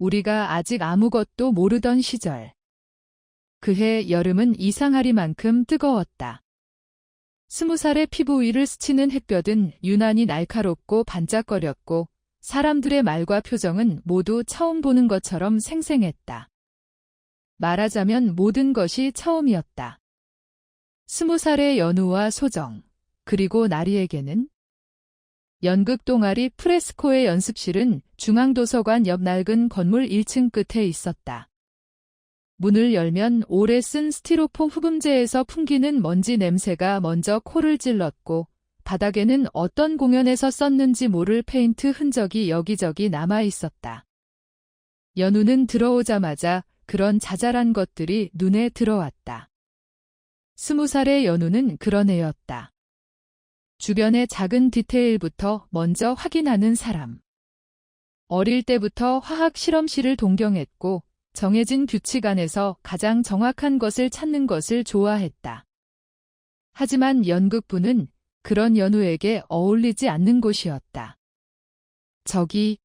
우리가 아직 아무것도 모르던 시절. 그해 여름은 이상하리만큼 뜨거웠다. 20살의 피부 위를 스치는 햇볕은 유난히 날카롭고 반짝거렸고 사람들의 말과 표정은 모두 처음 보는 것처럼 생생했다. 말하자면 모든 것이 처음이었다. 20살의 연우와 소정, 그리고 나리에게는 연극 동아리 프레스코의 연습실은 중앙도서관 옆 낡은 건물 1층 끝에 있었다. 문을 열면 오래 쓴 스티로폼 흡음재에서 풍기는 먼지 냄새가 먼저 코를 찔렀고 바닥에는 어떤 공연에서 썼는지 모를 페인트 흔적이 여기저기 남아 있었다. 연우는 들어오자마자 그런 자잘한 것들이 눈에 들어왔다. 20살의 연우는 그런 애였다. 주변의 작은 디테일부터 먼저 확인하는 사람. 어릴 때부터 화학 실험실을 동경했고 정해진 규칙 안에서 가장 정확한 것을 찾는 것을 좋아했다. 하지만 연극부는 그런 연우에게 어울리지 않는 곳이었다. 저기,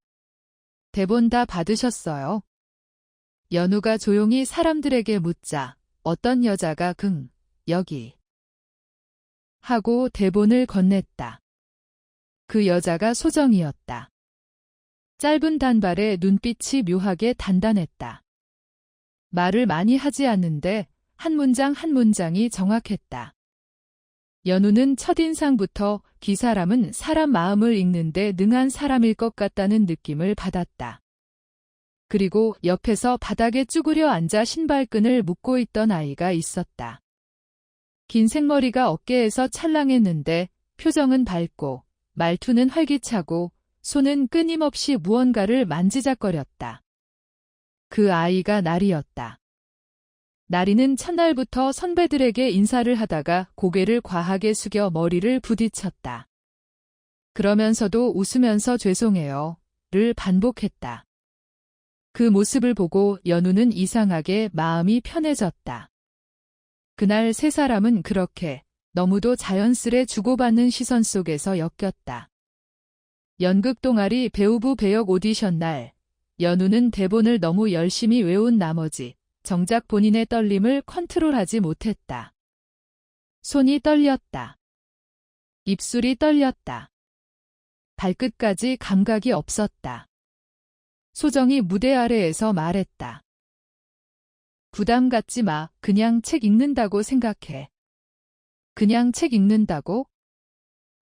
대본 다 받으셨어요? 연우가 조용히 사람들에게 묻자 어떤 여자가 여기 하고 대본을 건넸다. 그 여자가 소정이었다. 짧은 단발에 눈빛이 묘하게 단단했다. 말을 많이 하지 않는데 한 문장 한 문장이 정확했다. 연우는 첫인상부터 이 사람은 사람 마음을 읽는데 능한 사람일 것 같다는 느낌을 받았다. 그리고 옆에서 바닥에 쭈그려 앉아 신발끈을 묶고 있던 아이가 있었다. 긴 생머리가 어깨에서 찰랑했는데 표정은 밝고 말투는 활기차고 손은 끊임없이 무언가를 만지작거렸다. 그 아이가 나리였다. 나리는 첫날부터 선배들에게 인사를 하다가 고개를 과하게 숙여 머리를 부딪혔다. 그러면서도 웃으면서 죄송해요를 반복했다. 그 모습을 보고 연우는 이상하게 마음이 편해졌다. 그날 세 사람은 그렇게 너무도 자연스레 주고받는 시선 속에서 엮였다. 연극 동아리 배우부 배역 오디션 날, 연우는 대본을 너무 열심히 외운 나머지 정작 본인의 떨림을 컨트롤하지 못했다. 손이 떨렸다. 입술이 떨렸다. 발끝까지 감각이 없었다. 소정이 무대 아래에서 말했다. 부담 갖지 마. 그냥 책 읽는다고 생각해. 그냥 책 읽는다고?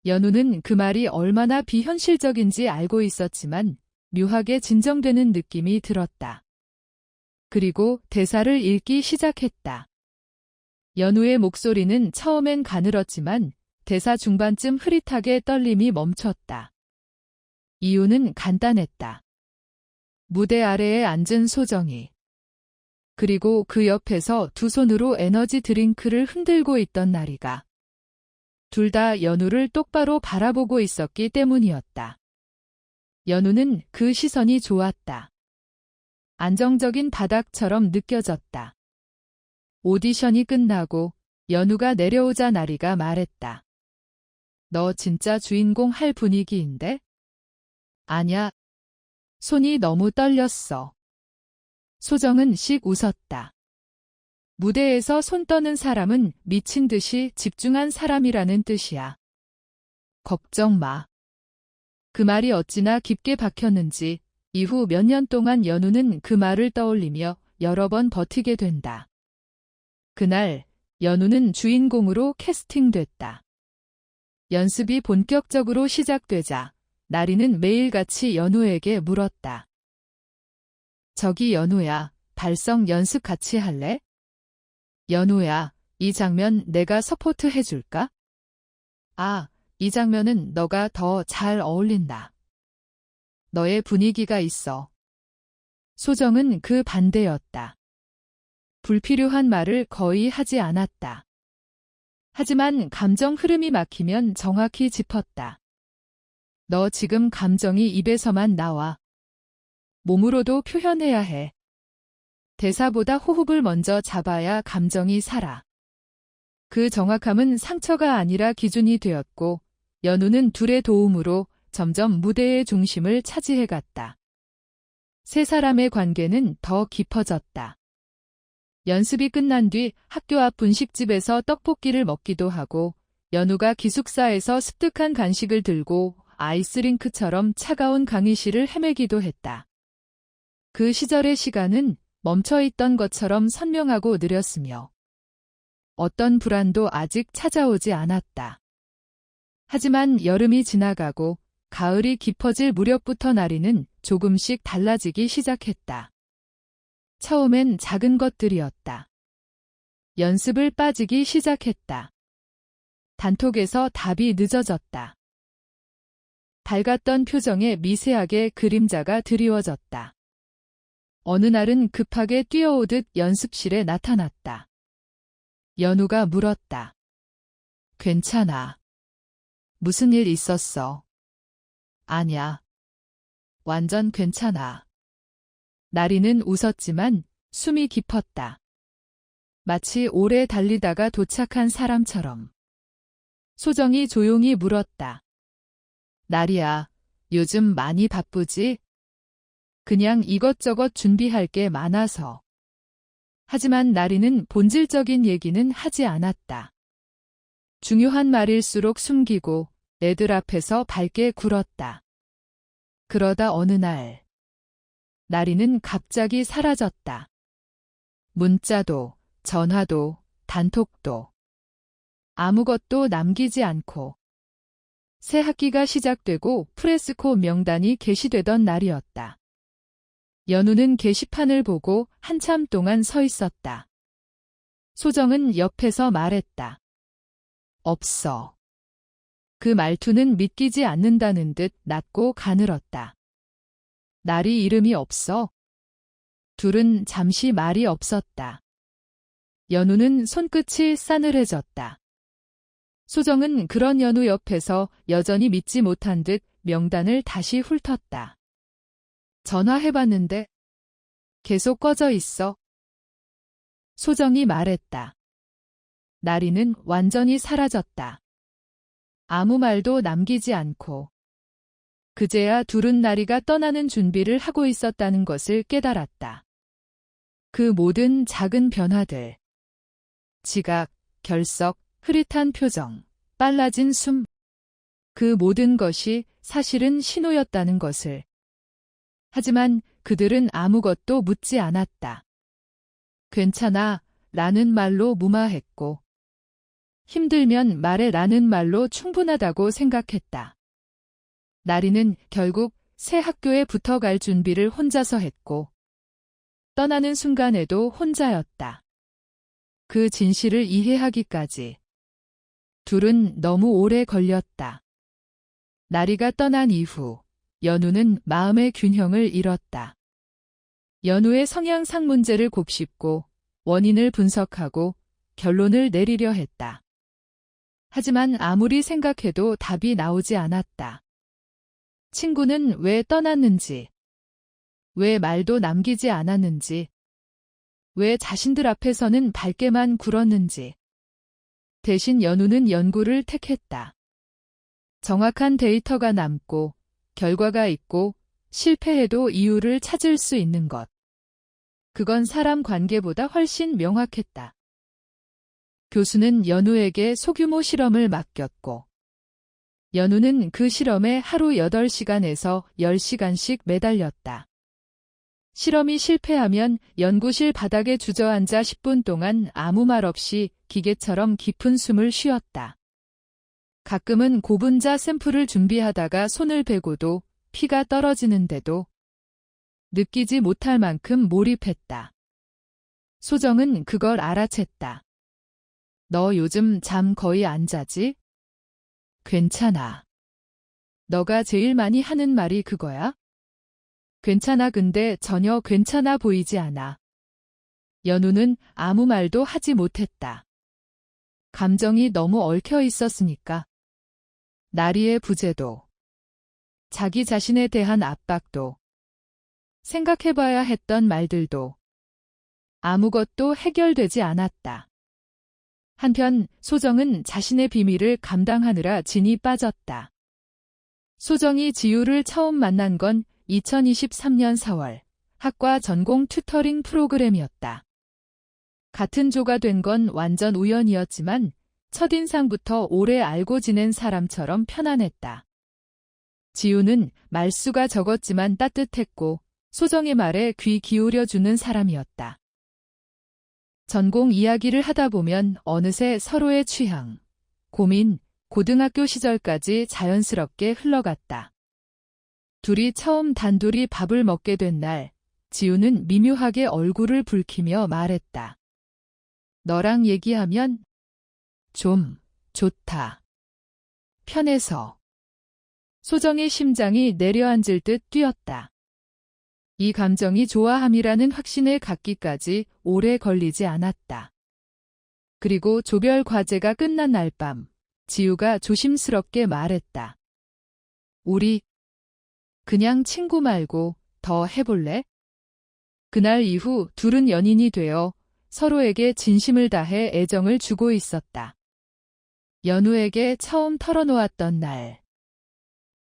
연우는 그 말이 얼마나 비현실적인지 알고 있었지만 묘하게 진정되는 느낌이 들었다. 그리고 대사를 읽기 시작했다. 연우의 목소리는 처음엔 가늘었지만 대사 중반쯤 흐릿하게 떨림이 멈췄다. 이유는 간단했다. 무대 아래에 앉은 소정이. 그리고 그 옆에서 두 손으로 에너지 드링크를 흔들고 있던 나리가. 둘 다 연우를 똑바로 바라보고 있었기 때문이었다. 연우는 그 시선이 좋았다. 안정적인 바닥처럼 느껴졌다. 오디션이 끝나고 연우가 내려오자 나리가 말했다. 너 진짜 주인공 할 분위기인데? 아냐. 손이 너무 떨렸어. 소정은 씩 웃었다. 무대에서 손 떠는 사람은 미친 듯이 집중한 사람이라는 뜻이야. 걱정 마. 그 말이 어찌나 깊게 박혔는지 이후 몇 년 동안 연우는 그 말을 떠올리며 여러 번 버티게 된다. 그날 연우는 주인공으로 캐스팅됐다. 연습이 본격적으로 시작되자 나리는 매일같이 연우에게 물었다. 저기 연우야, 발성 연습 같이 할래? 연우야, 이 장면 내가 서포트 해줄까? 아, 이 장면은 너가 더 잘 어울린다. 너의 분위기가 있어. 소정은 그 반대였다. 불필요한 말을 거의 하지 않았다. 하지만 감정 흐름이 막히면 정확히 짚었다. 너 지금 감정이 입에서만 나와. 몸으로도 표현해야 해. 대사보다 호흡을 먼저 잡아야 감정이 살아. 그 정확함은 상처가 아니라 기준이 되었고 연우는 둘의 도움으로 점점 무대의 중심을 차지해갔다. 세 사람의 관계는 더 깊어졌다. 연습이 끝난 뒤 학교 앞 분식집에서 떡볶이를 먹기도 하고 연우가 기숙사에서 습득한 간식을 들고 아이스링크처럼 차가운 강의실을 헤매기도 했다. 그 시절의 시간은 멈춰있던 것처럼 선명하고 느렸으며 어떤 불안도 아직 찾아오지 않았다. 하지만 여름이 지나가고 가을이 깊어질 무렵부터 나리는 조금씩 달라지기 시작했다. 처음엔 작은 것들이었다. 연습을 빠지기 시작했다. 단톡에서 답이 늦어졌다. 밝았던 표정에 미세하게 그림자가 드리워졌다. 어느 날은 급하게 뛰어오듯 연습실에 나타났다. 연우가 물었다. 괜찮아. 무슨 일 있었어? 아냐. 완전 괜찮아. 나리는 웃었지만 숨이 깊었다. 마치 오래 달리다가 도착한 사람처럼. 소정이 조용히 물었다. 나리야, 요즘 많이 바쁘지? 그냥 이것저것 준비할 게 많아서. 하지만 나리는 본질적인 얘기는 하지 않았다. 중요한 말일수록 숨기고 애들 앞에서 밝게 굴었다. 그러다 어느 날 나리는 갑자기 사라졌다. 문자도, 전화도, 단톡도. 아무것도 남기지 않고. 새 학기가 시작되고 프레스코 명단이 게시되던 날이었다. 연우는 게시판을 보고 한참 동안 서 있었다. 소정은 옆에서 말했다. 없어. 그 말투는 믿기지 않는다는 듯 낮고 가늘었다. 나리 이름이 없어? 둘은 잠시 말이 없었다. 연우는 손끝이 싸늘해졌다. 소정은 그런 연우 옆에서 여전히 믿지 못한 듯 명단을 다시 훑었다. 전화해봤는데 계속 꺼져 있어. 소정이 말했다. 나리는 완전히 사라졌다. 아무 말도 남기지 않고. 그제야 둘은 나리가 떠나는 준비를 하고 있었다는 것을 깨달았다. 그 모든 작은 변화들. 지각, 결석, 흐릿한 표정, 빨라진 숨. 그 모든 것이 사실은 신호였다는 것을. 하지만 그들은 아무것도 묻지 않았다. 괜찮아, 라는 말로 무마했고. 힘들면 말해 라는 말로 충분하다고 생각했다. 나리는 결국 새 학교에 붙어갈 준비를 혼자서 했고, 떠나는 순간에도 혼자였다. 그 진실을 이해하기까지. 둘은 너무 오래 걸렸다. 나리가 떠난 이후 연우는 마음의 균형을 잃었다. 연우의 성향상 문제를 곱씹고 원인을 분석하고 결론을 내리려 했다. 하지만 아무리 생각해도 답이 나오지 않았다. 친구는 왜 떠났는지, 왜 말도 남기지 않았는지, 왜 자신들 앞에서는 밝게만 굴었는지. 대신 연우는 연구를 택했다. 정확한 데이터가 남고 결과가 있고 실패해도 이유를 찾을 수 있는 것. 그건 사람 관계보다 훨씬 명확했다. 교수는 연우에게 소규모 실험을 맡겼고 연우는 그 실험에 하루 8시간에서 10시간씩 매달렸다. 실험이 실패하면 연구실 바닥에 주저앉아 10분 동안 아무 말 없이 기계처럼 깊은 숨을 쉬었다. 가끔은 고분자 샘플을 준비하다가 손을 베고도 피가 떨어지는데도 느끼지 못할 만큼 몰입했다. 소정은 그걸 알아챘다. 너 요즘 잠 거의 안 자지? 괜찮아. 너가 제일 많이 하는 말이 그거야? 괜찮아. 근데 전혀 괜찮아 보이지 않아. 연우는 아무 말도 하지 못했다. 감정이 너무 얽혀 있었으니까. 나리의 부재도, 자기 자신에 대한 압박도, 생각해봐야 했던 말들도 아무것도 해결되지 않았다. 한편 소정은 자신의 비밀을 감당하느라 진이 빠졌다. 소정이 지우를 처음 만난 건 2023년 4월 학과 전공 튜터링 프로그램이었다. 같은 조가 된 건 완전 우연이었지만 첫인상부터 오래 알고 지낸 사람처럼 편안했다. 지우는 말수가 적었지만 따뜻했고 소정의 말에 귀 기울여주는 사람이었다. 전공 이야기를 하다 보면 어느새 서로의 취향, 고민, 고등학교 시절까지 자연스럽게 흘러갔다. 둘이 처음 단둘이 밥을 먹게 된 날, 지우는 미묘하게 얼굴을 붉히며 말했다. 너랑 얘기하면 좀 좋다. 편해서. 소정의 심장이 내려앉을 듯 뛰었다. 이 감정이 좋아함이라는 확신을 갖기까지 오래 걸리지 않았다. 그리고 조별 과제가 끝난 날 밤, 지우가 조심스럽게 말했다. 우리 그냥 친구 말고 더 해볼래? 그날 이후 둘은 연인이 되어 서로에게 진심을 다해 애정을 주고 있었다. 연우에게 처음 털어놓았던 날.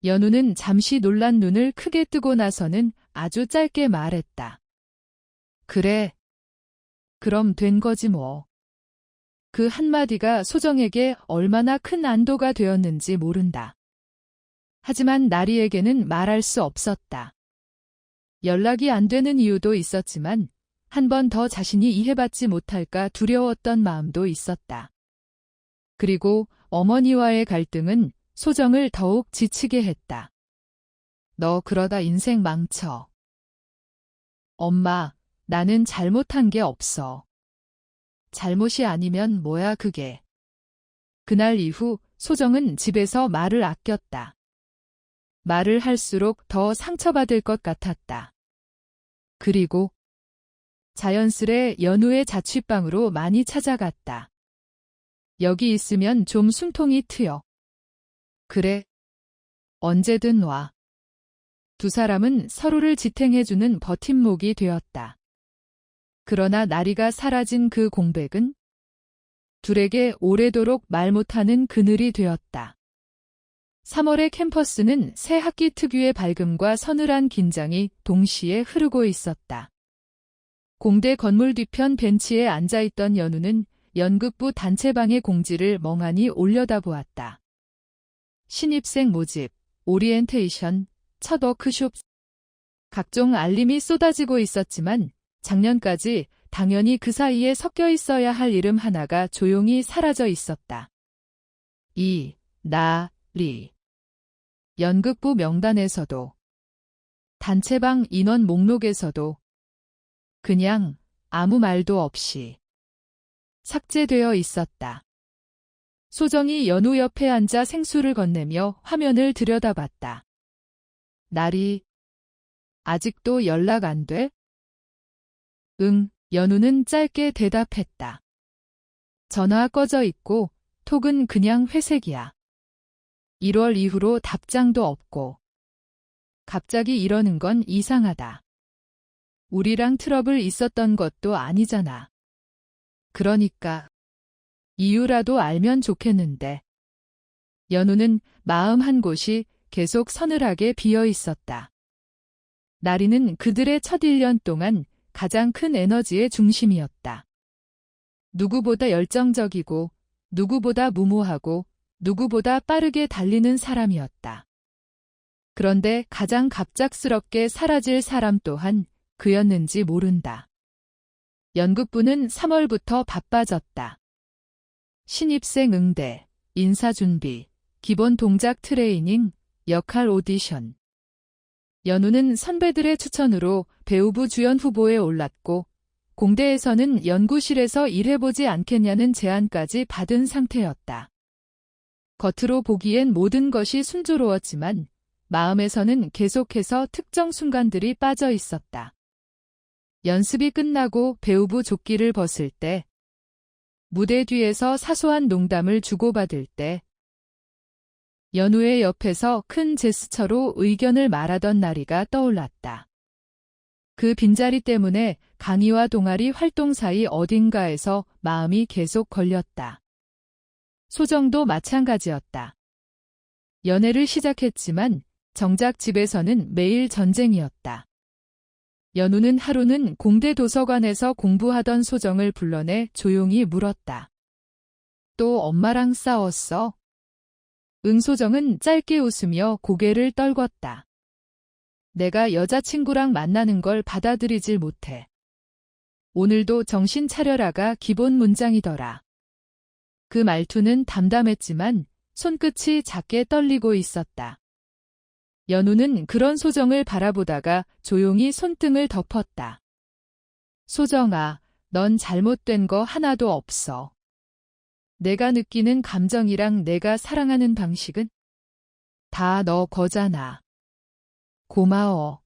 연우는 잠시 놀란 눈을 크게 뜨고 나서는 아주 짧게 말했다. 그래. 그럼 된 거지 뭐. 그 한마디가 소정에게 얼마나 큰 안도가 되었는지 모른다. 하지만 나리에게는 말할 수 없었다. 연락이 안 되는 이유도 있었지만 한 번 더 자신이 이해받지 못할까 두려웠던 마음도 있었다. 그리고 어머니와의 갈등은 소정을 더욱 지치게 했다. 너 그러다 인생 망쳐. 엄마, 나는 잘못한 게 없어. 잘못이 아니면 뭐야 그게. 그날 이후 소정은 집에서 말을 아꼈다. 말을 할수록 더 상처받을 것 같았다. 그리고 자연스레 연우의 자취방으로 많이 찾아갔다. 여기 있으면 좀 숨통이 트여. 그래. 언제든 와. 두 사람은 서로를 지탱해주는 버팀목이 되었다. 그러나 나리가 사라진 그 공백은 둘에게 오래도록 말 못하는 그늘이 되었다. 3월의 캠퍼스는 새 학기 특유의 밝음과 서늘한 긴장이 동시에 흐르고 있었다. 공대 건물 뒤편 벤치에 앉아있던 연우는 연극부 단체방의 공지를 멍하니 올려다보았다. 신입생 모집, 오리엔테이션, 첫 워크숍. 각종 알림이 쏟아지고 있었지만 작년까지 당연히 그 사이에 섞여 있어야 할 이름 하나가 조용히 사라져 있었다. 이나리. 연극부 명단에서도, 단체방 인원 목록에서도 그냥 아무 말도 없이 삭제되어 있었다. 소정이 연우 옆에 앉아 생수를 건네며 화면을 들여다봤다. 나리, 아직도 연락 안 돼? 응, 연우는 짧게 대답했다. 전화 꺼져 있고 톡은 그냥 회색이야. 1월 이후로 답장도 없고. 갑자기 이러는 건 이상하다. 우리랑 트러블 있었던 것도 아니잖아. 그러니까 이유라도 알면 좋겠는데. 연우는 마음 한 곳이 계속 서늘하게 비어 있었다. 나리는 그들의 첫 1년 동안 가장 큰 에너지의 중심이었다. 누구보다 열정적이고, 누구보다 무모하고, 누구보다 빠르게 달리는 사람이었다. 그런데 가장 갑작스럽게 사라질 사람 또한 그였는지 모른다. 연극부는 3월부터 바빠졌다. 신입생 응대, 인사준비, 기본 동작 트레이닝, 역할 오디션. 연우는 선배들의 추천으로 배우부 주연 후보에 올랐고 공대에서는 연구실에서 일해보지 않겠냐는 제안까지 받은 상태였다. 겉으로 보기엔 모든 것이 순조로웠지만 마음에서는 계속해서 특정 순간들이 빠져 있었다. 연습이 끝나고 배우부 조끼를 벗을 때, 무대 뒤에서 사소한 농담을 주고받을 때, 연우의 옆에서 큰 제스처로 의견을 말하던 나리가 떠올랐다. 그 빈자리 때문에 강의와 동아리 활동 사이 어딘가에서 마음이 계속 걸렸다. 소정도 마찬가지였다. 연애를 시작했지만 정작 집에서는 매일 전쟁이었다. 연우는 하루는 공대 도서관에서 공부하던 소정을 불러내 조용히 물었다. 또 엄마랑 싸웠어? 소정은 짧게 웃으며 고개를 떨궜다. 내가 여자친구랑 만나는 걸 받아들이질 못해. 오늘도 정신 차려라가 기본 문장이더라. 그 말투는 담담했지만 손끝이 작게 떨리고 있었다. 연우는 그런 소정을 바라보다가 조용히 손등을 덮었다. 소정아, 넌 잘못된 거 하나도 없어. 내가 느끼는 감정이랑 내가 사랑하는 방식은 다 너 거잖아. 고마워.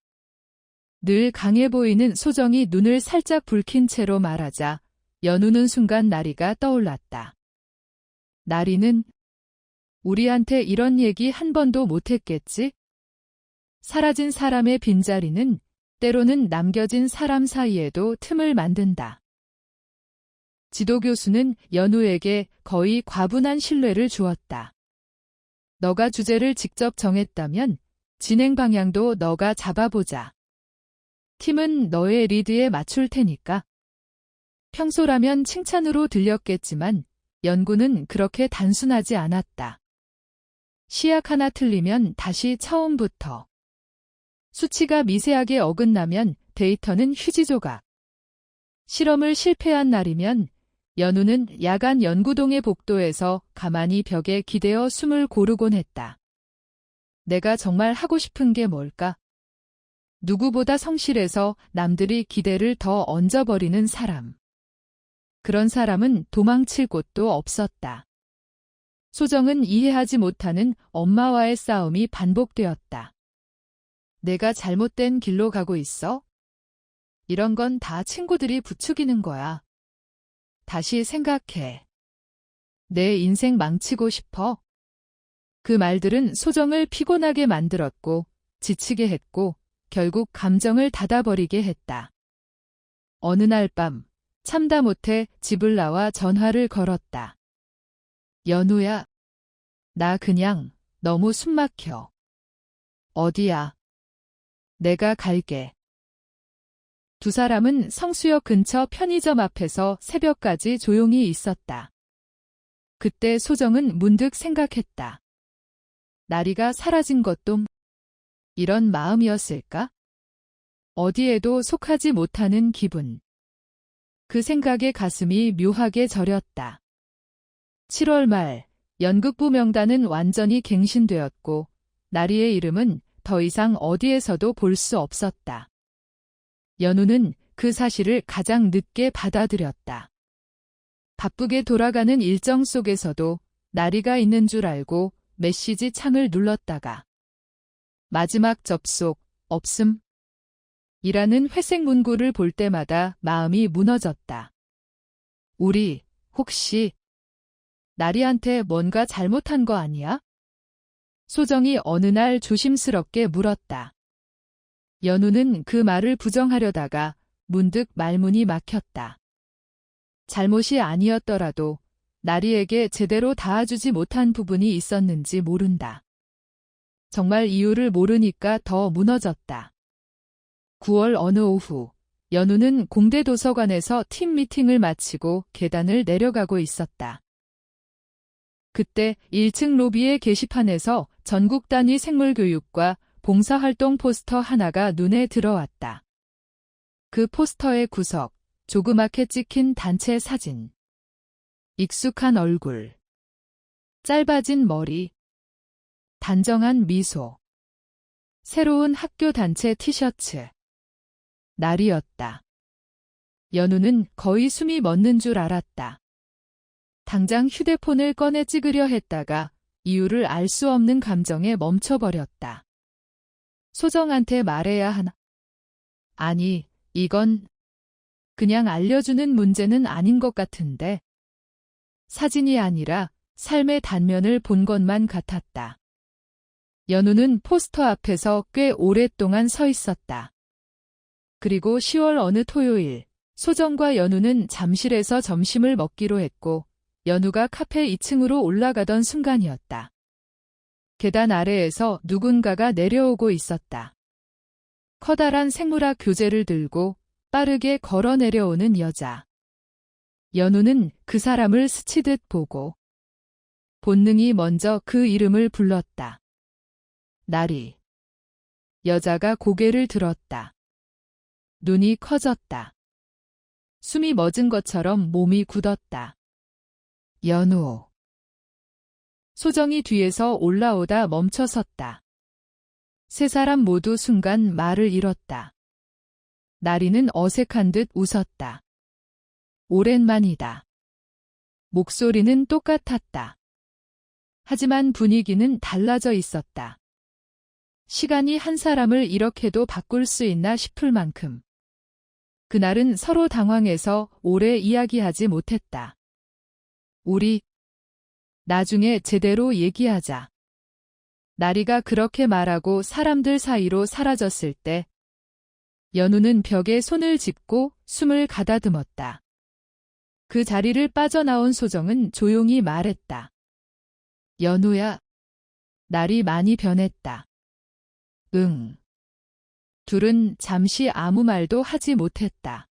늘 강해 보이는 소정이 눈을 살짝 붉힌 채로 말하자 연우는 순간 나리가 떠올랐다. 나리는 우리한테 이런 얘기 한 번도 못했겠지? 사라진 사람의 빈자리는 때로는 남겨진 사람 사이에도 틈을 만든다. 지도교수는 연우에게 거의 과분한 신뢰를 주었다. 너가 주제를 직접 정했다면 진행 방향도 너가 잡아보자. 팀은 너의 리드에 맞출 테니까. 평소라면 칭찬으로 들렸겠지만 연구는 그렇게 단순하지 않았다. 시약 하나 틀리면 다시 처음부터. 수치가 미세하게 어긋나면 데이터는 휴지 조각. 실험을 실패한 날이면 연우는 야간 연구동의 복도에서 가만히 벽에 기대어 숨을 고르곤 했다. 내가 정말 하고 싶은 게 뭘까? 누구보다 성실해서 남들이 기대를 더 얹어버리는 사람. 그런 사람은 도망칠 곳도 없었다. 소정은 이해하지 못하는 엄마와의 싸움이 반복되었다. 내가 잘못된 길로 가고 있어? 이런 건 다 친구들이 부추기는 거야. 다시 생각해. 내 인생 망치고 싶어? 그 말들은 소정을 피곤하게 만들었고, 지치게 했고, 결국 감정을 닫아버리게 했다. 어느 날 밤, 참다 못해 집을 나와 전화를 걸었다. 연우야, 나 그냥 너무 숨막혀. 어디야? 내가 갈게. 두 사람은 성수역 근처 편의점 앞에서 새벽까지 조용히 있었다. 그때 소정은 문득 생각했다. 나리가 사라진 것도 이런 마음이었을까? 어디에도 속하지 못하는 기분. 그 생각에 가슴이 묘하게 저렸다. 7월 말, 연극부 명단은 완전히 갱신되었고 나리의 이름은 더 이상 어디에서도 볼 수 없었다. 연우는 그 사실을 가장 늦게 받아들였다. 바쁘게 돌아가는 일정 속에서도 나리가 있는 줄 알고 메시지 창을 눌렀다가 마지막 접속, 없음. 이라는 회색 문구를 볼 때마다 마음이 무너졌다. 우리 혹시 나리한테 뭔가 잘못한 거 아니야? 소정이 어느 날 조심스럽게 물었다. 연우는 그 말을 부정하려다가 문득 말문이 막혔다. 잘못이 아니었더라도 나리에게 제대로 닿아주지 못한 부분이 있었는지 모른다. 정말 이유를 모르니까 더 무너졌다. 9월 어느 오후, 연우는 공대 도서관에서 팀 미팅을 마치고 계단을 내려가고 있었다. 그때 1층 로비의 게시판에서 전국 단위 생물교육과 봉사활동 포스터 하나가 눈에 들어왔다. 그 포스터의 구석, 조그맣게 찍힌 단체 사진. 익숙한 얼굴. 짧아진 머리. 단정한 미소. 새로운 학교 단체 티셔츠. 날이었다. 연우는 거의 숨이 멎는 줄 알았다. 당장 휴대폰을 꺼내 찍으려 했다가 이유를 알 수 없는 감정에 멈춰버렸다. 소정한테 말해야 하나? 아니, 이건 그냥 알려주는 문제는 아닌 것 같은데. 사진이 아니라 삶의 단면을 본 것만 같았다. 연우는 포스터 앞에서 꽤 오랫동안 서 있었다. 그리고 10월 어느 토요일, 소정과 연우는 잠실에서 점심을 먹기로 했고, 연우가 카페 2층으로 올라가던 순간이었다. 계단 아래에서 누군가가 내려오고 있었다. 커다란 생물학 교재를 들고 빠르게 걸어 내려오는 여자. 연우는 그 사람을 스치듯 보고 본능이 먼저 그 이름을 불렀다. 나리. 여자가 고개를 들었다. 눈이 커졌다. 숨이 멎은 것처럼 몸이 굳었다. 연우. 소정이 뒤에서 올라오다 멈춰섰다. 세 사람 모두 순간 말을 잃었다. 나리는 어색한 듯 웃었다. 오랜만이다. 목소리는 똑같았다. 하지만 분위기는 달라져 있었다. 시간이 한 사람을 이렇게도 바꿀 수 있나 싶을 만큼. 그날은 서로 당황해서 오래 이야기하지 못했다. 우리 나중에 제대로 얘기하자. 나리가 그렇게 말하고 사람들 사이로 사라졌을 때 연우는 벽에 손을 짚고 숨을 가다듬었다. 그 자리를 빠져나온 소정은 조용히 말했다. 연우야, 날이 많이 변했다. 응. 둘은 잠시 아무 말도 하지 못했다.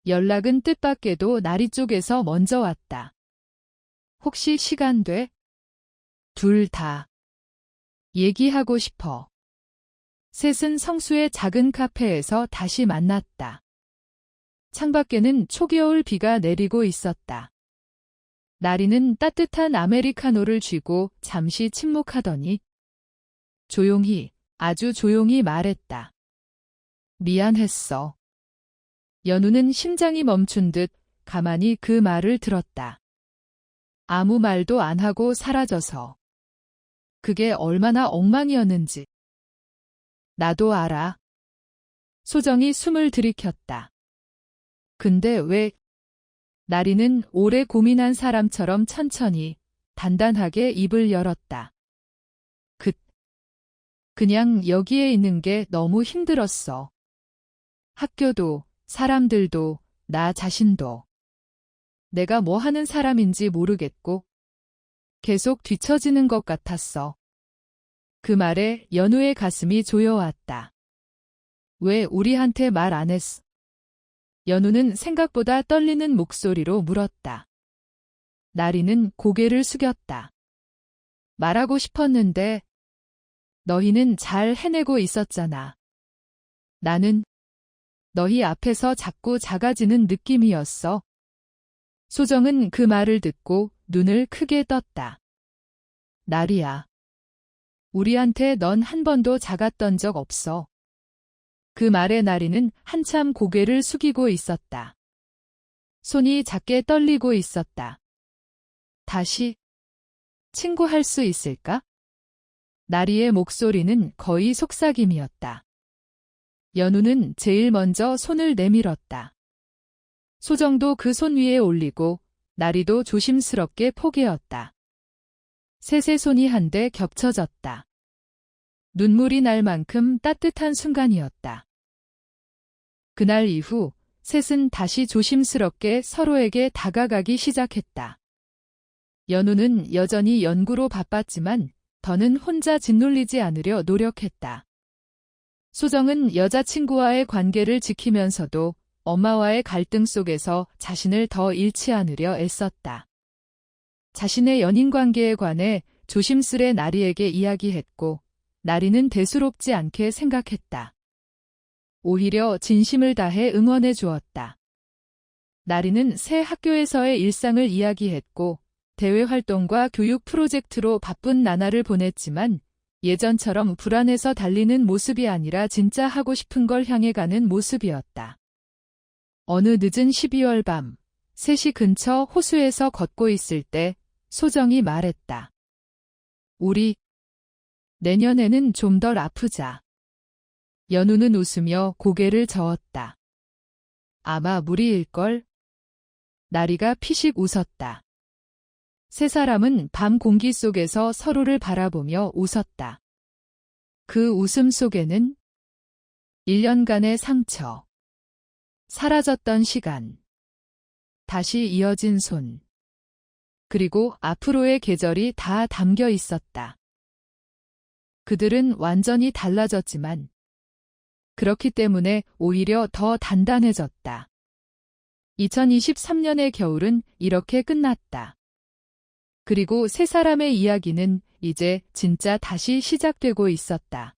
연락은 뜻밖에도 나리 쪽에서 먼저 왔다. 혹시 시간 돼? 둘 다. 얘기하고 싶어. 셋은 성수의 작은 카페에서 다시 만났다. 창밖에는 초겨울 비가 내리고 있었다. 나리는 따뜻한 아메리카노를 쥐고 잠시 침묵하더니 조용히, 아주 조용히 말했다. 미안했어. 연우는 심장이 멈춘 듯 가만히 그 말을 들었다. 아무 말도 안 하고 사라져서. 그게 얼마나 엉망이었는지. 나도 알아. 소정이 숨을 들이켰다. 근데 왜? 나리는 오래 고민한 사람처럼 천천히, 단단하게 입을 열었다. 그냥 여기에 있는 게 너무 힘들었어. 학교도, 사람들도, 나 자신도. 내가 뭐 하는 사람인지 모르겠고, 계속 뒤처지는 것 같았어. 그 말에 연우의 가슴이 조여왔다. 왜 우리한테 말 안 했어? 연우는 생각보다 떨리는 목소리로 물었다. 나리는 고개를 숙였다. 말하고 싶었는데, 너희는 잘 해내고 있었잖아. 나는 너희 앞에서 자꾸 작아지는 느낌이었어. 소정은 그 말을 듣고 눈을 크게 떴다. 나리야. 우리한테 넌 한 번도 작았던 적 없어. 그 말에 나리는 한참 고개를 숙이고 있었다. 손이 작게 떨리고 있었다. 다시 친구할 수 있을까? 나리의 목소리는 거의 속삭임이었다. 연우는 제일 먼저 손을 내밀었다. 소정도 그 손 위에 올리고 나리도 조심스럽게 포개었다. 셋의 손이 한데 겹쳐졌다. 눈물이 날 만큼 따뜻한 순간이었다. 그날 이후 셋은 다시 조심스럽게 서로에게 다가가기 시작했다. 연우는 여전히 연구로 바빴지만 더는 혼자 짓눌리지 않으려 노력했다. 소정은 여자친구와의 관계를 지키면서도 엄마와의 갈등 속에서 자신을 더 잃지 않으려 애썼다. 자신의 연인 관계에 관해 조심스레 나리에게 이야기했고 나리는 대수롭지 않게 생각했다. 오히려 진심을 다해 응원해 주었다. 나리는 새 학교에서의 일상을 이야기했고 대외 활동과 교육 프로젝트로 바쁜 나날을 보냈지만 예전처럼 불안해서 달리는 모습이 아니라 진짜 하고 싶은 걸 향해 가는 모습이었다. 어느 늦은 12월 밤, 3시 근처 호수에서 걷고 있을 때 소정이 말했다. 우리 내년에는 좀 덜 아프자. 연우는 웃으며 고개를 저었다. 아마 무리일걸? 나리가 피식 웃었다. 세 사람은 밤 공기 속에서 서로를 바라보며 웃었다. 그 웃음 속에는 1년간의 상처, 사라졌던 시간, 다시 이어진 손, 그리고 앞으로의 계절이 다 담겨 있었다. 그들은 완전히 달라졌지만 그렇기 때문에 오히려 더 단단해졌다. 2023년의 겨울은 이렇게 끝났다. 그리고 세 사람의 이야기는 이제 진짜 다시 시작되고 있었다.